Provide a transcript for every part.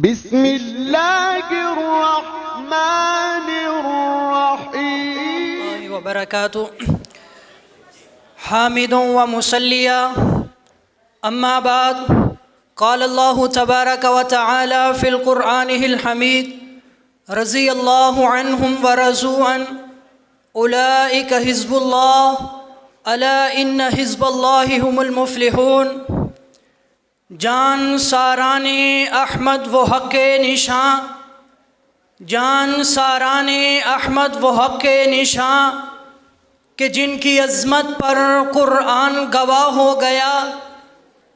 بسم اللہ الرحمن الرحیم وبرکاتہ حامد و مسلیہ اما بعد قال اللہ تبارک و تعالی فی القرآن الحمید رضی اللہ عنہم ورضوا عنہ اولئک حزب اللہ الا ان حزب اللہ هم المفلحون۔ جان ساران احمد و حق نشاں، جان ساران احمد و حق نشاں کہ جن کی عظمت پر قرآن گواہ ہو گیا۔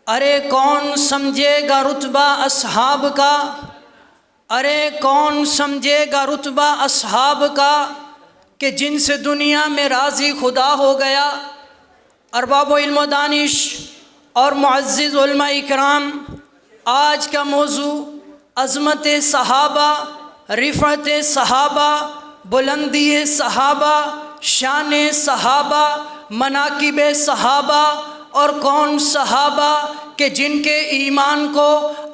ارے کون سمجھے گا رتبہ اصحاب کا، ارے کون سمجھے گا رتبہ اصحاب کا کہ جن سے دنیا میں راضی خدا ہو گیا۔ ارباب و علم و دانش اور معزز علماء اکرام، آج کا موضوع عظمت صحابہ، رفعت صحابہ، بلندی صحابہ، شان صحابہ، مناقب صحابہ، اور کون صحابہ کہ جن کے ایمان کو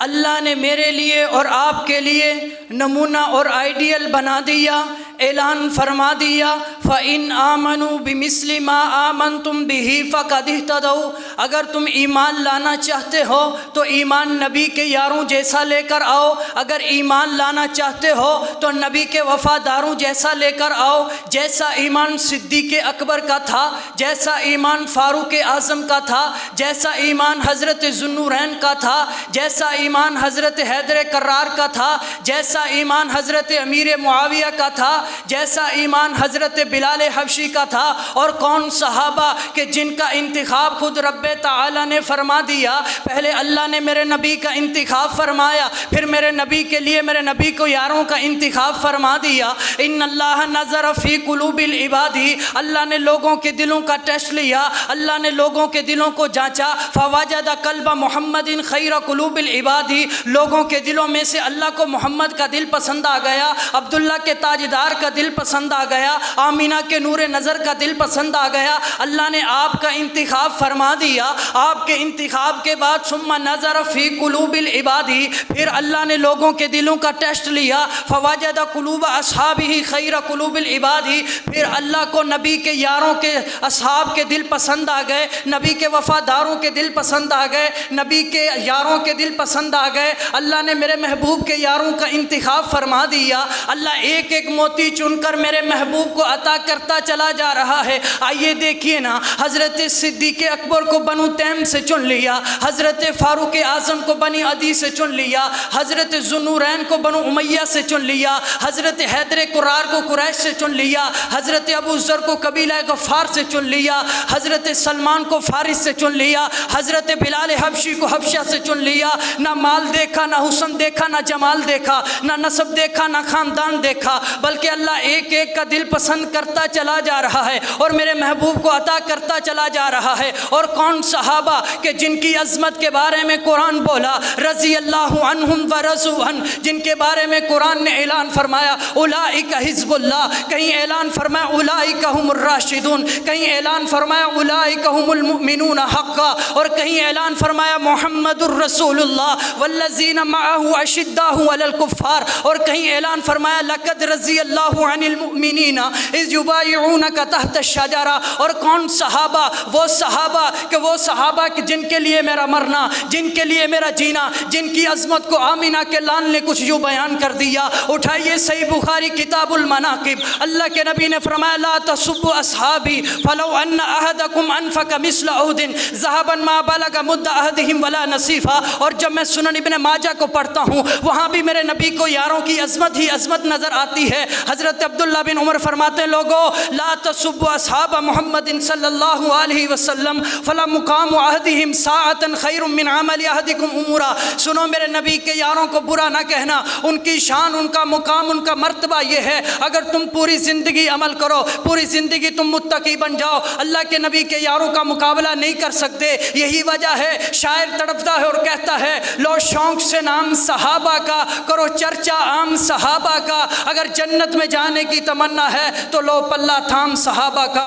اللہ نے میرے لیے اور آپ کے لیے نمونہ اور آئیڈیل بنا دیا، اعلان فرما دیا فَإِنْ آمَنُوا بِمِثْلِ مَا آمَنْتُمْ بِهِ فَقَدِ اهْتَدَوْا۔ اگر تم ایمان لانا چاہتے ہو تو ایمان نبی کے یاروں جیسا لے کر آؤ، اگر ایمان لانا چاہتے ہو تو نبی کے وفاداروں جیسا لے کر آؤ۔ جیسا ایمان صدیق اکبر کا تھا، جیسا ایمان فاروق اعظم کا تھا، جیسا ایمان حضرت ذوالنورین کا تھا، جیسا ایمان حضرت حیدر کرار کا تھا، جیسا ایمان حضرت امیر معاویہ کا تھا، جیسا ایمان حضرت بلال حبشی کا تھا، اور کون صحابہ کہ جن کا انتخاب خود رب تعالی نے فرما دیا۔ پہلے اللہ نے میرے نبی کا انتخاب فرمایا، پھر میرے نبی کے لیے میرے نبی کو یاروں کا انتخاب فرما دیا۔ ان اللہ نظر فی قلوب العباد، اللہ نے لوگوں کے دلوں کا ٹیسٹ لیا، اللہ نے لوگوں کے دلوں کو جانچا۔ فوجد قلب محمد خیر قلوب العباد، لوگوں کے دلوں میں سے اللہ کو محمد کا دل پسند آ گیا، عبداللہ کے تاجدار کا دل پسند آ گیا، آمینہ کے نور نظر کا دل پسند آ گیا۔ اللہ نے آپ کا انتخاب فرما دیا۔ آپ کے انتخاب کے بعد ثم نظر فی قلوب العباد، پھر اللہ نے لوگوں کے دلوں کا ٹیسٹ لیا۔ فوجد قلوب اصحابہ خیر قلوب العباد، پھر اللہ کو نبی کے یاروں کے اصحاب کے دل پسند آ گئے، نبی کے وفاداروں کے دل پسند آ گئے، نبی کے یاروں کے دل پسند آ گئے۔ اللہ نے میرے محبوب کے یاروں کا انتخاب فرما دیا۔ اللہ ایک ایک موتی چن کر میرے محبوب کو عطا کرتا چلا جا رہا ہے۔ آئیے دیکھیے نا، حضرت صدیق اکبر کو بنو تیم سے چن لیا، حضرت فاروق اعظم کو بنی عدی سے چن لیا، حضرت ذوالنورین کو بنو امیہ سے چن لیا، حضرت حیدر کرار کو قریش سے چن لیا، حضرت ابو ذر کو قبیلہ غفار سے چن لیا، حضرت سلمان کو فارس سے چن لیا، حضرت بلال حبشی کو حبشہ سے چن لیا۔ نہ مال دیکھا، نہ حسن دیکھا، نہ جمال دیکھا، نہ نسب دیکھا، نہ خاندان دیکھا، بلکہ اللہ ایک ایک کا دل پسند کرتا چلا جا رہا ہے اور میرے محبوب کو عطا کرتا چلا جا رہا ہے۔ اور کون صحابہ کہ جن کی عظمت کے بارے میں قرآن بولا رضی اللہ عنہم ورضوا عنہ، جن کے بارے میں قرآن نے اعلان فرمایا اولئک حزب اللہ، کہیں اعلان فرمایا اولئک هم الراشدون، کہیں اعلان فرمایا اولئک هم المؤمنون حقا، اور کہیں اعلان فرمایا محمد الرسول اللہ والذین معه اشداء علی الکفار، اور کہیں اعلان فرمایا لقد رضی اللہ عن المؤمنین اذ یبایعونک تحت الشجرہ۔ اور کون صحابہ، وہ صحابہ کہ جن کے لیے میرا مرنا، جن کے لیے میرا جینا، جن کی عظمت کو آمینہ کے لال نے کچھ یوں بیان کر دیا۔ اٹھائیے صحیح بخاری کتاب المناقب، اللہ کے نبی نے فرمایا لا تسبوا اصحابی فلو ان احدکم انفق مثل احد ذهبا ما بلغ مد احدهم ولا نصیفا۔ اور جب میں سنن ابن ماجہ کو پڑھتا ہوں وہاں بھی میرے نبی کو یاروں کی عظمت ہی عظمت نظر آتی ہے۔ حضرت عبداللہ بن عمر فرماتے ہیں لوگو لا تسبوا اصحاب محمد صلی اللہ علیہ وسلم فلمقام احدهم ساعۃ خیر من عمل احدکم امورا۔ سنو میرے نبی کے یاروں کو برا نہ کہنا، ان کی شان، ان کا مقام، ان کا مرتبہ یہ ہے اگر تم پوری زندگی عمل کرو، پوری زندگی تم متقی بن جاؤ، اللہ کے نبی کے یاروں کا مقابلہ نہیں کر سکتے۔ یہی وجہ ہے شاعر تڑپتا ہے اور کہتا ہے لو شوق سے نام صحابہ کا کرو چرچا عام صحابہ کا، اگر جنت میں جانے کی تمنا ہے تو لو پلہ تھام صحابہ کا۔